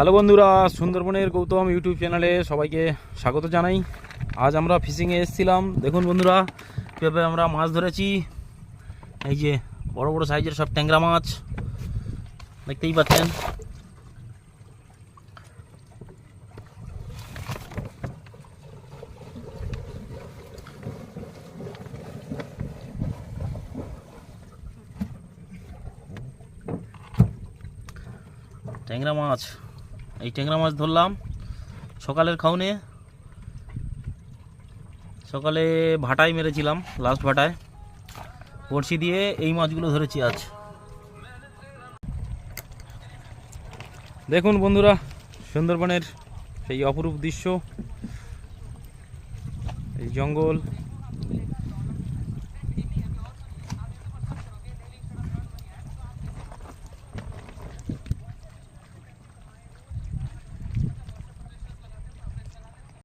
Hello বন্ধুরা, সুন্দরবনের Gautam YouTube চ্যানেলে সবাইকে স্বাগত জানাই। আজ আমরা ফিশিংয়ে এসেছিলাম। দেখুন বন্ধুরা, কীভাবে আমরা মাছ ধরেছি। এই যে বড় বড় সাইজের সব ট্যাংরা মাছ দেখতেই পাচ্ছেন। ট্যাংরা মাছ, এই ট্যাংরা মাছ ধরলাম সকালের খাওনে। সকালে ভাটায় মেরেছিলাম, লাস্ট ভাটায় বড়শি দিয়ে এই মাছগুলো ধরেছি আজ। দেখুন বন্ধুরা, সুন্দরবনের সেই অপরূপ দৃশ্য, এই জঙ্গল,